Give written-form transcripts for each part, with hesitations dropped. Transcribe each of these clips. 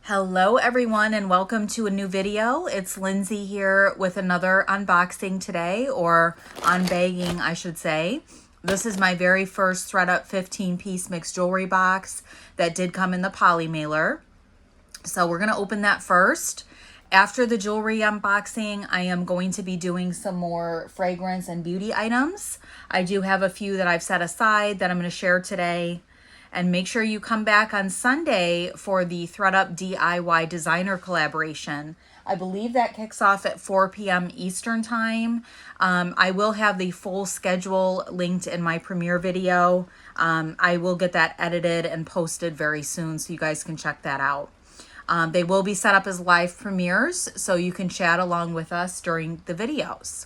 Hello everyone and welcome to a new video. It's Lindsay here with another unboxing today, or unbagging I should say. This is my very first ThredUP 15-piece mixed jewelry box that did come in the poly mailer. So we're going to open that first. After the jewelry unboxing, I am going to be doing some more fragrance and beauty items. I do have a few that I've set aside that I'm going to share today. And make sure you come back on Sunday for the ThredUP DIY designer collaboration. I believe that kicks off at 4 p.m. Eastern time. I will have the full schedule linked in my premiere video. I will get that edited and posted very soon so you guys can check that out. They will be set up as live premieres so you can chat along with us during the videos.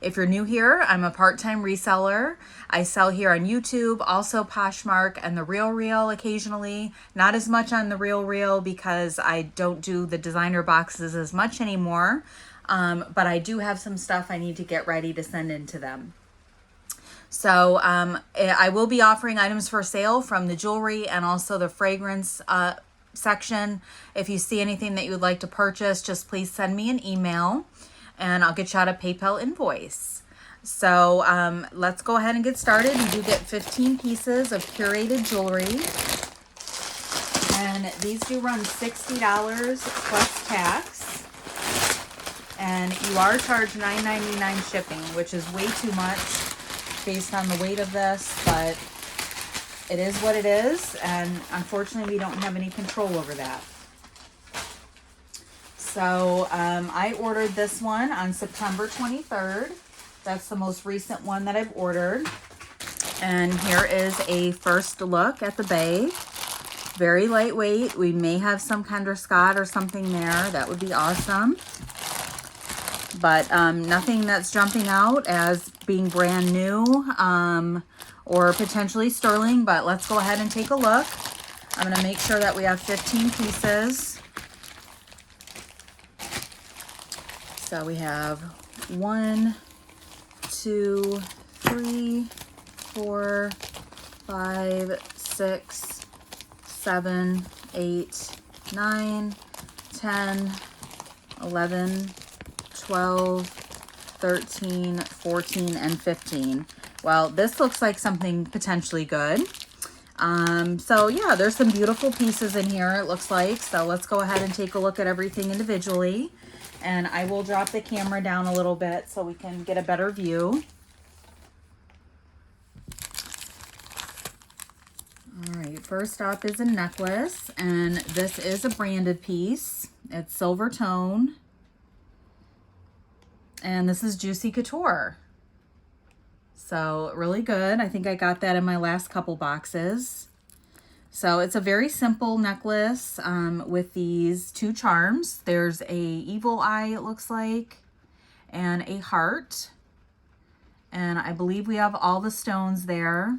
If you're new here, I'm a part-time reseller. I sell here on YouTube, also Poshmark and the Real occasionally. Not as much on the Real because I don't do the designer boxes as much anymore. But I do have some stuff I need to get ready to send in to them. So I will be offering items for sale from the jewelry and also the fragrance section. If you see anything that you would like to purchase, just please send me an email and I'll get you out a PayPal invoice. So let's go ahead and get started. You do get 15 pieces of curated jewelry. And these do run $60 plus tax. And you are charged $9.99 shipping, which is way too much based on the weight of this, but it is what it is. And unfortunately, we don't have any control over that. So I ordered this one on September 23rd. That's the most recent one that I've ordered. And here is a first look at the bag. Very lightweight. We may have some Kendra Scott or something there. That would be awesome. But nothing that's jumping out as being brand new or potentially sterling. But let's go ahead and take a look. I'm going to make sure that we have 15 pieces. So we have 1, 2, 3, 4, 5, 6, 7, 8, 9, 10, 11, 12, 13, 14, and 15. Well, this looks like something potentially good. So yeah, there's some beautiful pieces in here, it looks like. So let's go ahead and take a look at everything individually. And I will drop the camera down a little bit so we can get a better view. All right, first up is a necklace, and this is a branded piece. It's silver tone. And this is Juicy Couture. So really good. I think I got that in my last couple boxes. So it's a very simple necklace with these two charms. There's a evil eye, it looks like, and a heart. And I believe we have all the stones there.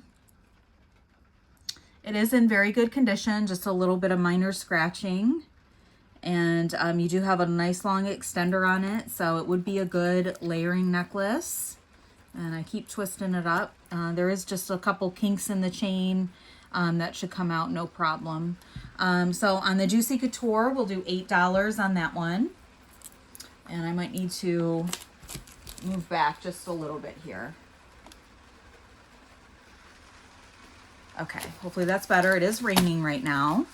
It is in very good condition, just a little bit of minor scratching. And you do have a nice long extender on it, so it would be a good layering necklace. And I keep twisting it up. There is just a couple kinks in the chain. That should come out no problem. So on the Juicy Couture, we'll do $8 on that one. And I might need to move back just a little bit here. Okay, hopefully that's better. It is raining right now.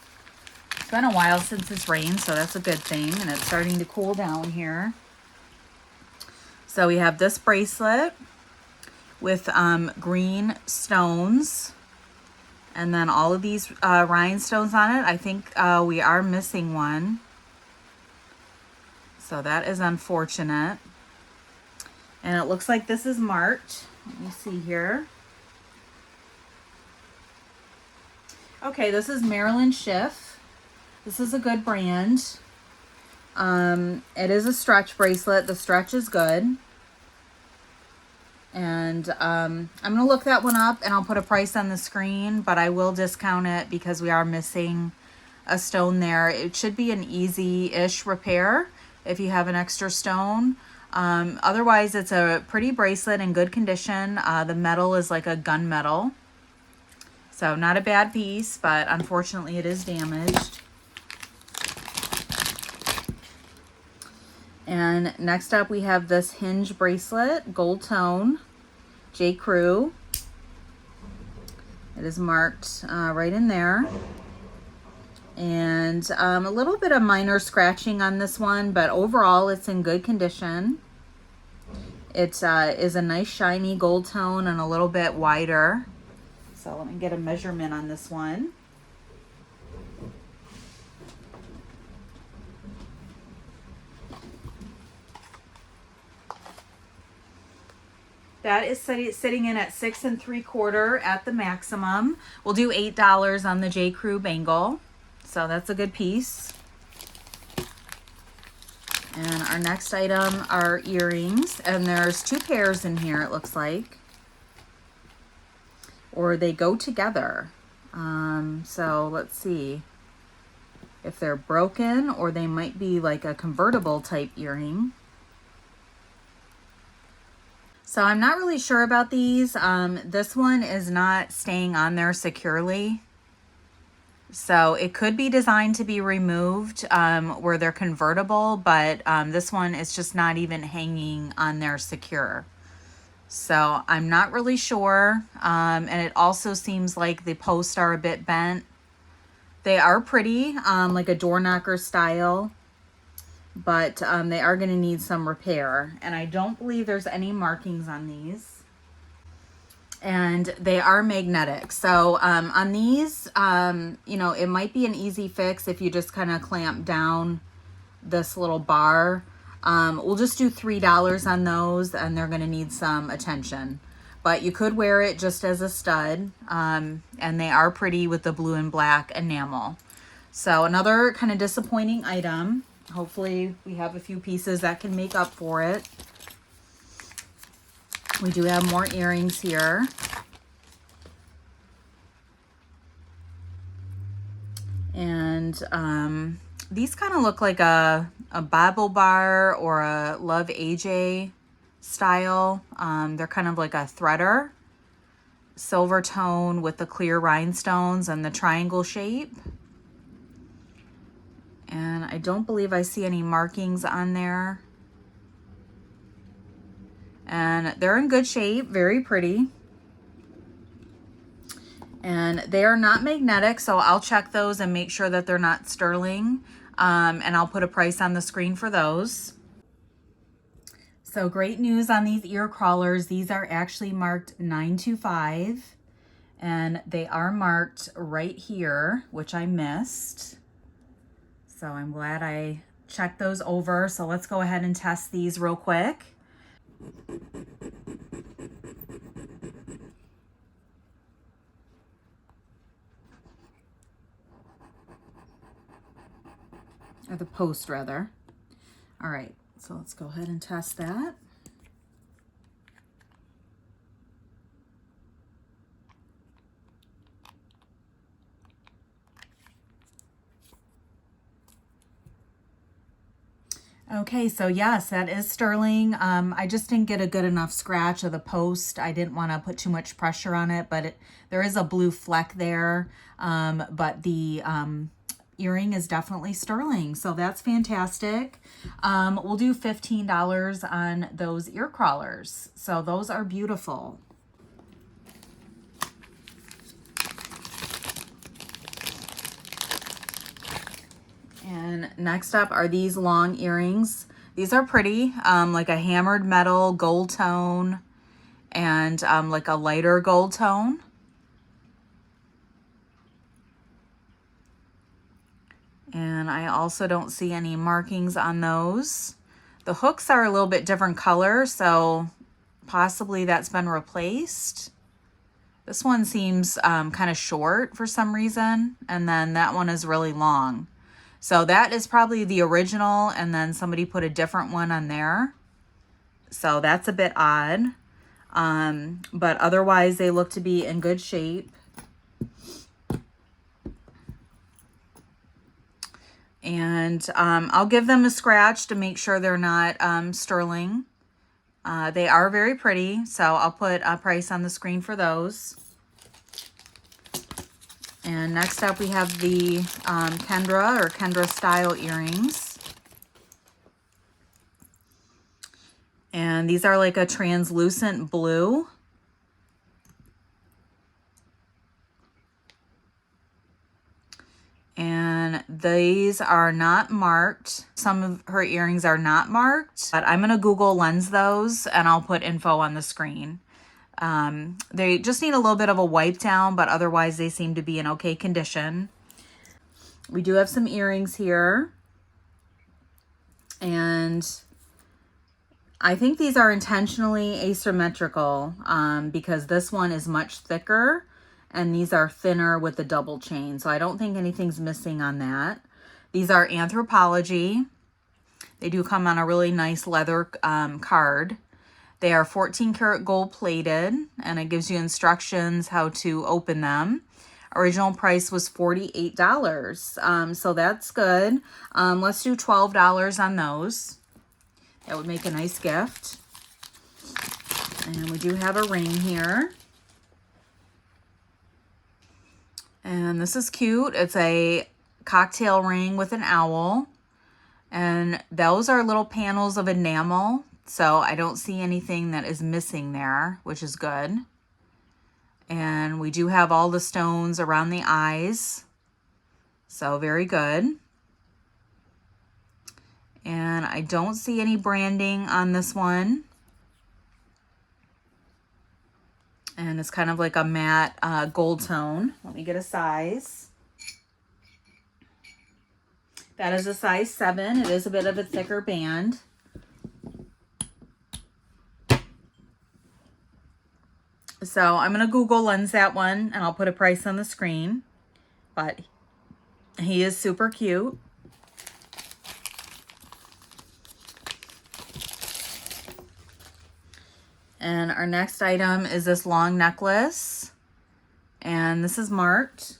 It's been a while since it's rained, so that's a good thing. And it's starting to cool down here. So we have this bracelet with green stones. And then all of these rhinestones on it. I think we are missing one. So that is unfortunate. And it looks like this is marked. Let me see here. Okay, this is Marilyn Schiff. This is a good brand. It is a stretch bracelet. The stretch is good. And I'm going to look that one up and I'll put a price on the screen, but I will discount it because we are missing a stone there. It should be an easy-ish repair if you have an extra stone. Otherwise, it's a pretty bracelet in good condition. The metal is like a gunmetal. So not a bad piece, but unfortunately it is damaged. And next up we have this hinge bracelet, gold tone, J. Crew. It is marked right in there. And a little bit of minor scratching on this one, but overall it's in good condition. It is a nice shiny gold tone and a little bit wider. So let me get a measurement on this one. That is sitting in at 6 3/4 at the maximum. We'll do $8 on the J. Crew bangle. So that's a good piece. And our next item are earrings. And there's 2 pairs in here, it looks like. Or they go together. So let's see if they're broken, or they might be like a convertible type earring. So I'm not really sure about these. This one is not staying on there securely. So it could be designed to be removed where they're convertible, but this one is just not even hanging on there secure. So I'm not really sure. And it also seems like the posts are a bit bent. They are pretty, like a door knocker style, but they are going to need some repair. And I don't believe there's any markings on these. And they are magnetic. So on these, you know, it might be an easy fix if you just kind of clamp down this little bar. We'll just do $3 on those, and they're going to need some attention. But you could wear it just as a stud, and they are pretty with the blue and black enamel. So another kind of disappointing item. Hopefully we have a few pieces that can make up for it. We do have more earrings here. And these kind of look like a Babble bar or a Love AJ style. They're kind of like a threader. Silver tone with the clear rhinestones and the triangle shape. And I don't believe I see any markings on there. And they're in good shape, very pretty. And they are not magnetic, so I'll check those and make sure that they're not sterling. And I'll put a price on the screen for those. So great news on these ear crawlers. These are actually marked 925. And they are marked right here, which I missed. So I'm glad I checked those over. So let's go ahead and test these real quick. Or the post rather. All right, so let's go ahead and test that. Okay, so yes, that is sterling. I just didn't get a good enough scratch of the post. I didn't want to put too much pressure on it, but there is a blue fleck there. But the earring is definitely sterling, so that's fantastic. We'll do $15 on those ear crawlers. So those are beautiful. And next up are these long earrings. These are pretty, like a hammered metal gold tone and like a lighter gold tone. And I also don't see any markings on those. The hooks are a little bit different color, so possibly that's been replaced. This one seems kind of short for some reason, and then that one is really long. So that is probably the original, and then somebody put a different one on there. So that's a bit odd. But otherwise, they look to be in good shape. And I'll give them a scratch to make sure they're not sterling. They are very pretty, so I'll put a price on the screen for those. And next up we have the Kendra or Kendra style earrings. And these are like a translucent blue. And these are not marked. Some of her earrings are not marked, but I'm gonna Google Lens those and I'll put info on the screen. They just need a little bit of a wipe down, but otherwise they seem to be in okay condition. We do have some earrings here. And I think these are intentionally asymmetrical because this one is much thicker and these are thinner with the double chain. So I don't think anything's missing on that. These are Anthropologie. They do come on a really nice leather card. They are 14 karat gold plated and it gives you instructions how to open them. Original price was $48. So that's good. Let's do $12 on those. That would make a nice gift. And we do have a ring here. And this is cute. It's a cocktail ring with an owl. And those are little panels of enamel. So I don't see anything that is missing there, which is good. And we do have all the stones around the eyes. So very good. And I don't see any branding on this one. And it's kind of like a matte gold tone. Let me get a size. That is a size 7. It is a bit of a thicker band. So I'm going to Google Lens that one and I'll put a price on the screen. But he is super cute. And our next item is this long necklace. And this is marked.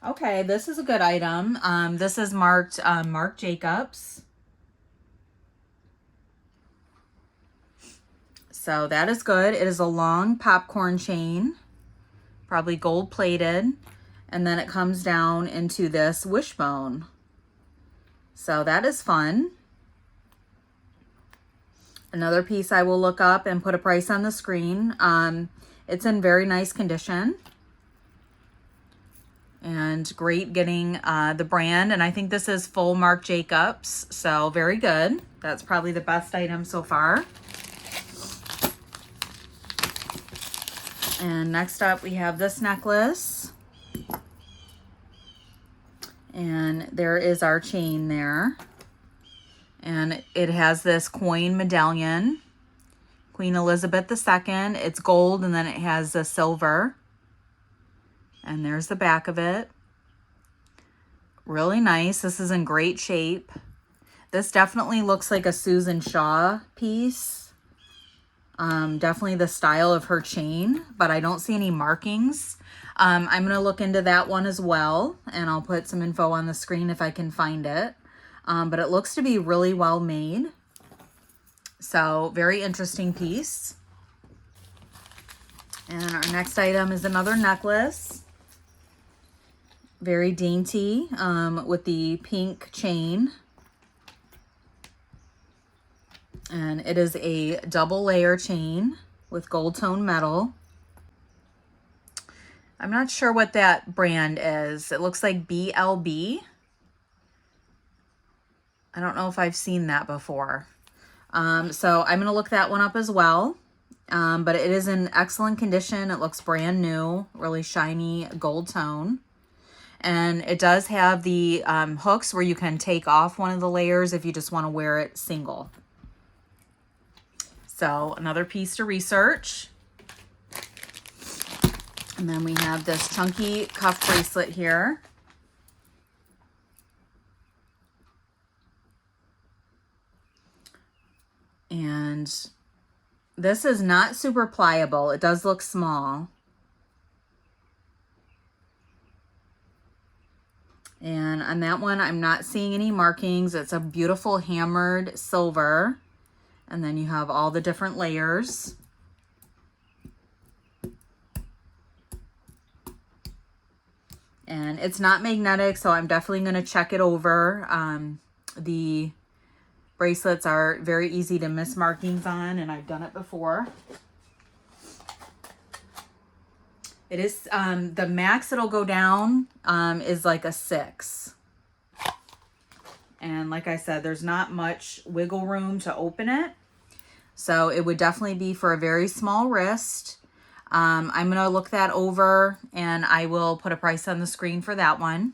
Okay, this is a good item. This is marked Marc Jacobs. So that is good. It is a long popcorn chain, probably gold plated. And then it comes down into this wishbone. So that is fun. Another piece I will look up and put a price on the screen. It's in very nice condition. And great getting the brand. And I think this is full Marc Jacobs. So very good. That's probably the best item so far. And next up we have this necklace. And there is our chain there. And it has this coin medallion. Queen Elizabeth II. It's gold and then it has the silver. And there's the back of it. Really nice. This is in great shape. This definitely looks like a Susan Shaw piece. Definitely the style of her chain, but I don't see any markings. I'm going to look into that one as well, and I'll put some info on the screen if I can find it. But it looks to be really well made. So very interesting piece. And our next item is another necklace. Very dainty with the pink chain. And it is a double layer chain with gold tone metal. I'm not sure what that brand is. It looks like BLB. I don't know if I've seen that before. So I'm going to look that one up as well. But it is in excellent condition. It looks brand new, really shiny gold tone. And it does have the hooks where you can take off one of the layers if you just want to wear it single. So another piece to research. And then we have this chunky cuff bracelet here. And this is not super pliable. It does look small. And on that one, I'm not seeing any markings. It's a beautiful hammered silver. And then you have all the different layers. And it's not magnetic, so I'm definitely going to check it over. The bracelets are very easy to miss markings on, and I've done it before. It is, the max it'll go down is like a 6. And like I said, there's not much wiggle room to open it. So it would definitely be for a very small wrist. I'm going to look that over, and I will put a price on the screen for that one.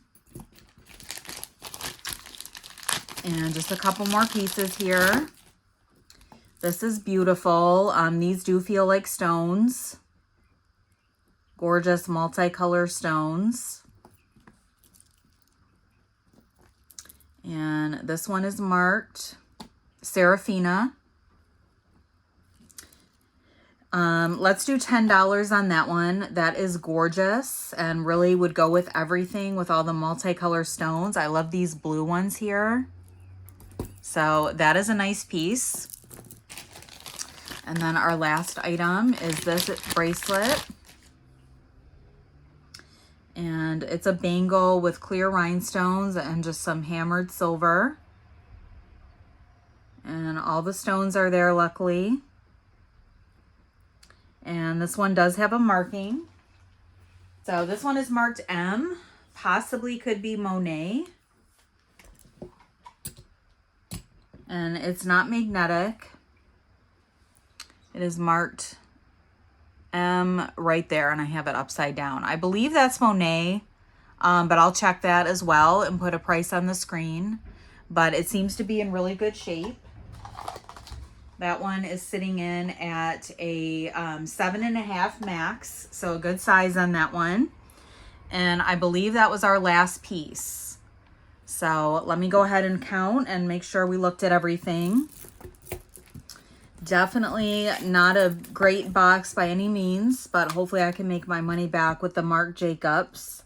And just a couple more pieces here. This is beautiful. These do feel like stones. Gorgeous multicolor stones. And this one is marked Serafina. Let's do $10 on that one. That is gorgeous and really would go with everything with all the multicolor stones. I love these blue ones here. So that is a nice piece. And then our last item is this bracelet. And it's a bangle with clear rhinestones and just some hammered silver. And all the stones are there, luckily. And this one does have a marking. So this one is marked M, possibly could be Monet. And it's not magnetic. It is marked M right there, and I have it upside down. I believe that's Monet, but I'll check that as well and put a price on the screen. But it seems to be in really good shape. That one is sitting in at a 7.5 max, so a good size on that one. And I believe that was our last piece. So let me go ahead and count and make sure we looked at everything. Definitely not a great box by any means, but hopefully I can make my money back with the Marc Jacobs.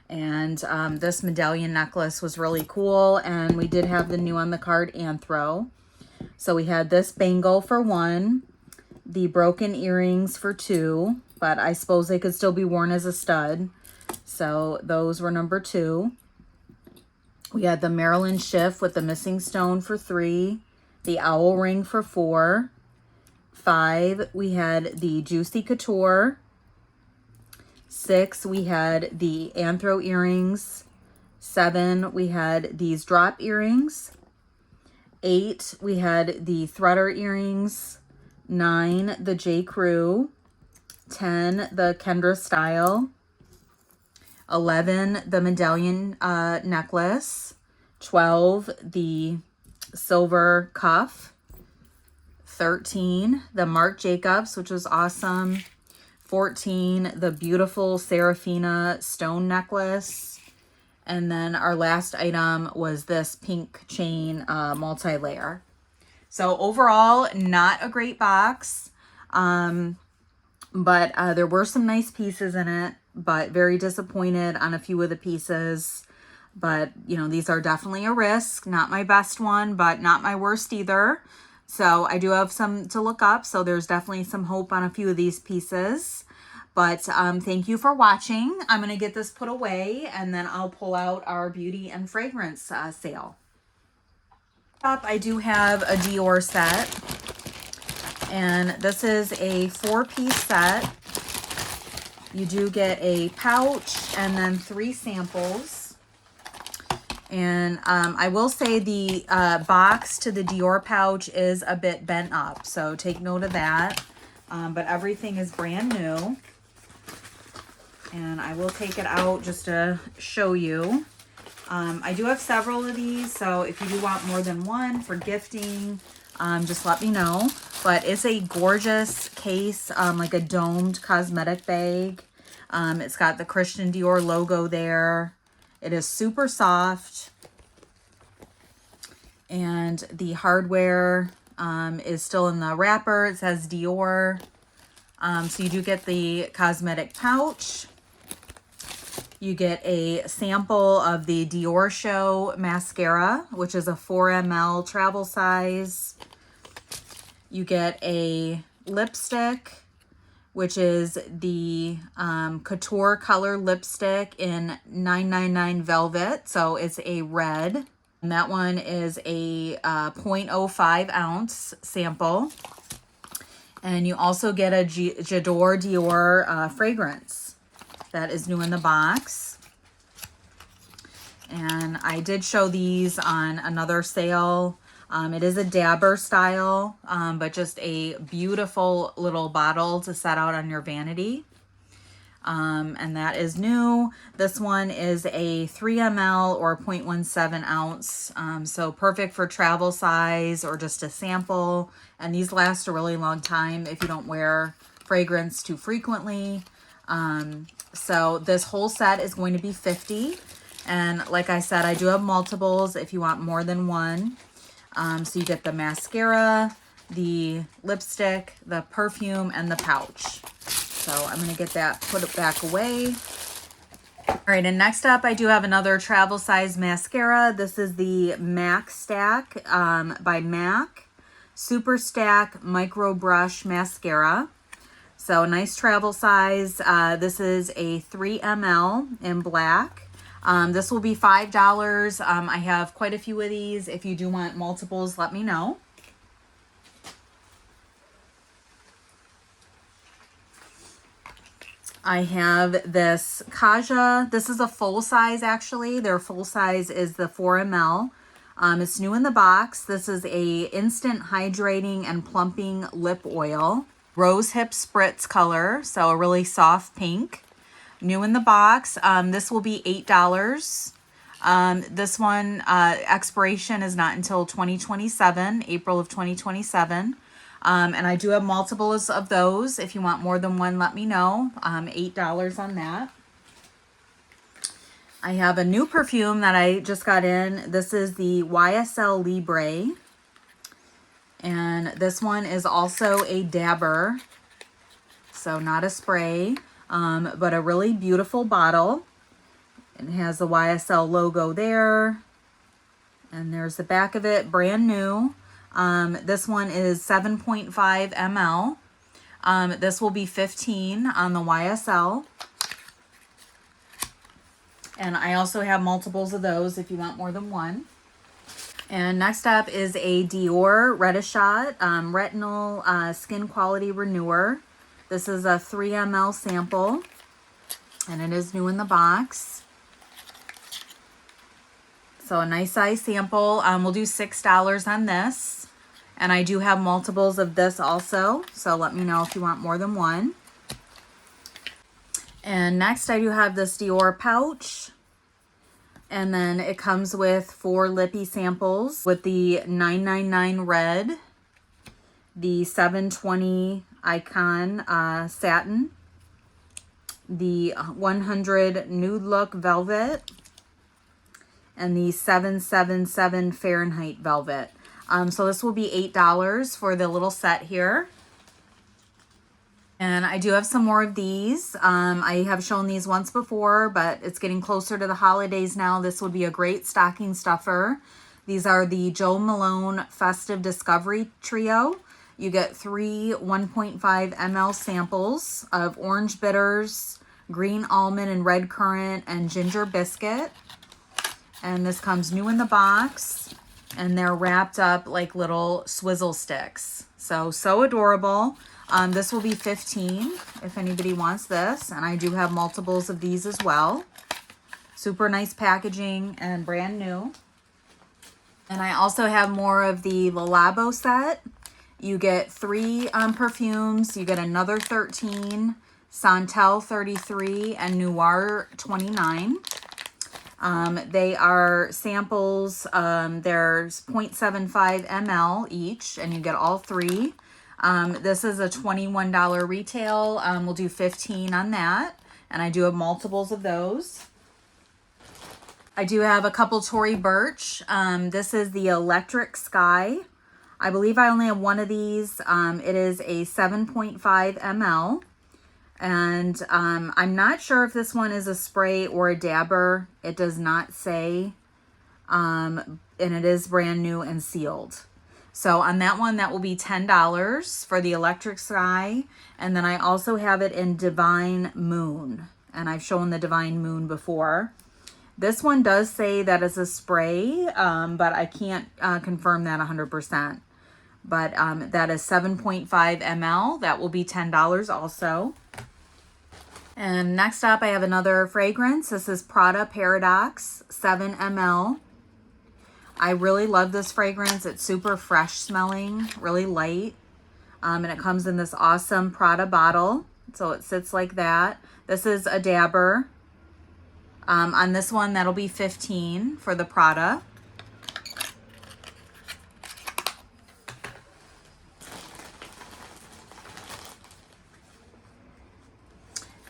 And this medallion necklace was really cool, and we did have the new on the card Anthro. So we had this bangle for 1, the broken earrings for 2, but I suppose they could still be worn as a stud. So those were number 2. We had the Maryland Shift with the missing stone for 3, the owl ring for 4. 5, we had the Juicy Couture. 6, we had the Anthro earrings. 7, we had these drop earrings. 8, we had the Thredder earrings. 9, the J. Crew. 10, the Kendra style. 11, the medallion necklace. 12, the silver cuff. 13, the Marc Jacobs, which was awesome. 14, the beautiful Serafina stone necklace. And then our last item was this pink chain multi-layer. So overall, not a great box, but there were some nice pieces in it, but very disappointed on a few of the pieces. But, you know, these are definitely a risk. Not my best one, but not my worst either. So I do have some to look up. So there's definitely some hope on a few of these pieces. But thank you for watching. I'm going to get this put away, and then I'll pull out our beauty and fragrance sale. Up, I do have a Dior set. And this is a 4-piece set. You do get a pouch and then 3 samples. And I will say the box to the Dior pouch is a bit bent up, so take note of that. But everything is brand new. And I will take it out just to show you. I do have several of these, so if you do want more than one for gifting, just let me know. But it's a gorgeous case, like a domed cosmetic bag. It's got the Christian Dior logo there. It is super soft. And the hardware is still in the wrapper. It says Dior. So you do get the cosmetic pouch. You get a sample of the Dior Show mascara, which is a 4 ml travel size. You get a lipstick, which is the Couture color lipstick in 999 Velvet. So it's a red. And that one is a 0.05 ounce sample. And you also get a J'adore Dior fragrance that is new in the box. And I did show these on another sale. It is a dabber style, but just a beautiful little bottle to set out on your vanity. And that is new. This one is a 3 ml or 0.17 ounce. So perfect for travel size or just a sample. And these last a really long time if you don't wear fragrance too frequently. So this whole set is going to be $50. And like I said, I do have multiples if you want more than one. So you get the mascara, the lipstick, the perfume, and the pouch. So I'm going to get that, put it back away. All right, and next up, I do have another travel size mascara. This is the MAC Stack by MAC Super Stack Micro Brush Mascara. So nice travel size. This is a 3 ml in black. This will be $5. I have quite a few of these. If you do want multiples, let me know. I have this Kaja. This is a full size actually. Their full size is the 4 ml. It's new in the box. This is a instant hydrating and plumping lip oil. Rose Hip Spritz color, so a really soft pink. New in the box. This will be $8. This one, expiration is not until 2027, April of 2027. And I do have multiples of those. If you want more than one, let me know. $8 on that. I have a new perfume that I just got in. This is the YSL Libre. And this one is also a dabber. So not a spray, but a really beautiful bottle. It has the YSL logo there. And there's the back of it, brand new. This one is 7.5 ml. This will be $15 on the YSL. And I also have multiples of those if you want more than one. And next up is a Dior Retishot Retinol Skin Quality Renewer. This is a 3 ml sample. And it is new in the box. So a nice size sample. We'll do $6 on this. And I do have multiples of this also. So let me know if you want more than one. And next I do have this Dior pouch. And then it comes with 4 lippy samples with the 999 red, the 720 Icon satin, the 100 nude look velvet, and the 777 Fahrenheit velvet. So this will be $8 for the little set here. And I do have some more of these. I have shown these once before, but it's getting closer to the holidays now. This would be a great stocking stuffer. These are the Jo Malone Festive Discovery Trio. You get 3 1.5 ml samples of orange bitters, green almond and red currant, and ginger biscuit. And this comes new in the box. And they're wrapped up like little swizzle sticks. So adorable. This will be $15 if anybody wants this. And I do have multiples of these as well. Super nice packaging and brand new. And I also have more of the Le Labo set. You get 3 perfumes. You get another 13, Santel 33, and Noir 29. They are samples. There's 0.75 ml each, and you get all 3. This is a $21 retail. We'll do $15 on that. And I do have multiples of those. I do have a couple Tory Burch. This is the Electric Sky. I believe I only have one of these. It is a 7.5 ml. And I'm not sure if this one is a spray or a dabber. It does not say. And it is brand new and sealed. So on that one, that will be $10 for the Electric Sky. And then I also have it in Divine Moon. And I've shown the Divine Moon before. This one does say that it's a spray, but I can't confirm that 100%. But that is 7.5 ml. That will be $10 also. And next up, I have another fragrance. This is Prada Paradox 7 ml. I really love this fragrance. It's super fresh smelling, really light. And it comes in this awesome Prada bottle. So it sits like that. This is a dabber. On this one, that'll be $15 for the Prada.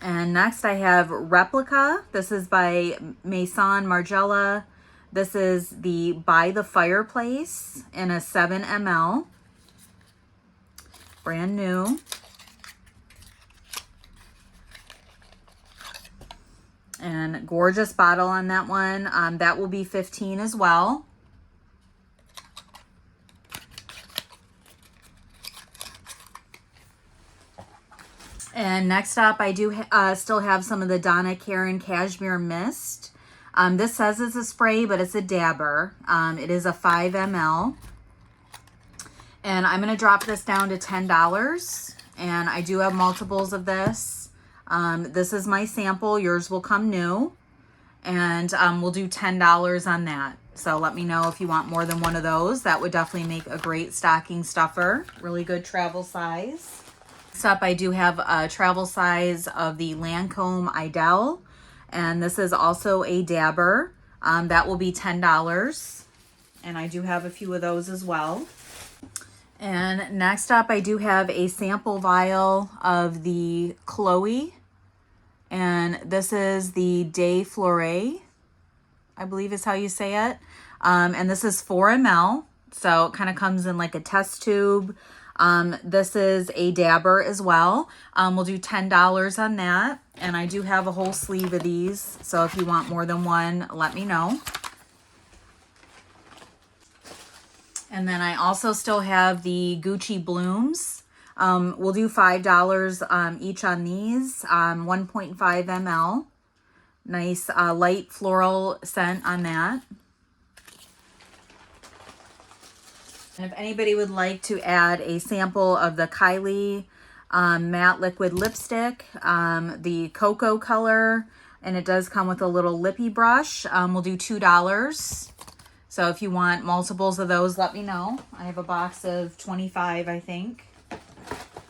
And next I have Replica. This is by Maison Margiela. This is the By the Fireplace in a 7 ml. Brand new. And gorgeous bottle on that one. That will be $15 as well. And next up, I do still have some of the Donna Karan Cashmere Mist. This says it's a spray, but it's a dabber. It is a 5 ml. And I'm going to drop this down to $10. And I do have multiples of this. This is my sample. Yours will come new. And we'll do $10 on that. So let me know if you want more than one of those. That would definitely make a great stocking stuffer. Really good travel size. Next up, I do have a travel size of the Lancome Idel. And this is also a dabber. That will be $10. And I do have a few of those as well. And next up, I do have a sample vial of the Chloe. And this is the De Flore, I believe is how you say it. And this is 4 ml. So it kind of comes in like a test tube. This is a dabber as well. We'll do $10 on that. And I do have a whole sleeve of these. So if you want more than one, let me know. And then I also still have the Gucci Blooms. We'll do $5 each on these. 1.5 ml. Nice light floral scent on that. And if anybody would like to add a sample of the Kylie matte liquid lipstick, the cocoa color, and it does come with a little lippy brush, we'll do $2. So if you want multiples of those, let me know. I have a box of 25, I think.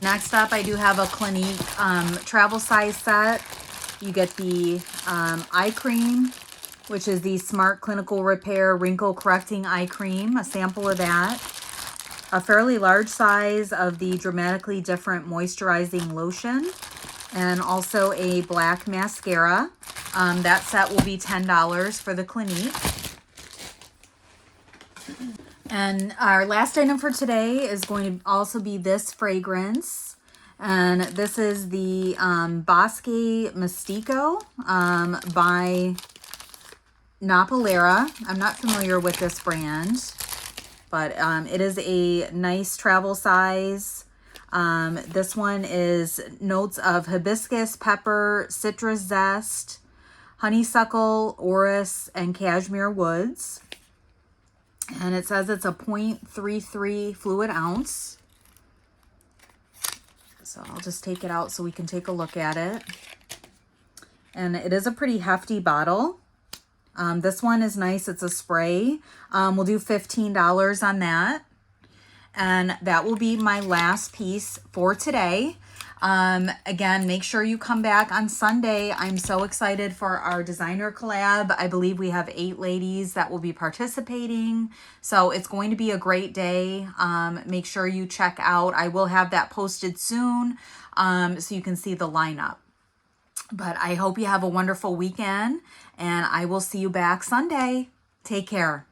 Next up, I do have a Clinique travel size set. You get the eye cream, which is the Smart Clinical Repair Wrinkle Correcting Eye Cream, a sample of that. A fairly large size of the Dramatically Different Moisturizing Lotion, and also a black mascara. That set will be $10 for the Clinique. And our last item for today is going to also be this fragrance. And this is the Bosque Mystico by Napolera. I'm not familiar with this brand, but it is a nice travel size. This one is notes of hibiscus, pepper, citrus zest, honeysuckle, orris, and cashmere woods. And it says it's a 0.33 fluid ounce. So I'll just take it out so we can take a look at it. And it is a pretty hefty bottle. This one is nice. It's a spray. We'll do $15 on that. And that will be my last piece for today. Again, make sure you come back on Sunday. I'm so excited for our designer collab. I believe we have 8 ladies that will be participating. So it's going to be a great day. Make sure you check out. I will have that posted soon so you can see the lineup. But I hope you have a wonderful weekend, and I will see you back Sunday. Take care.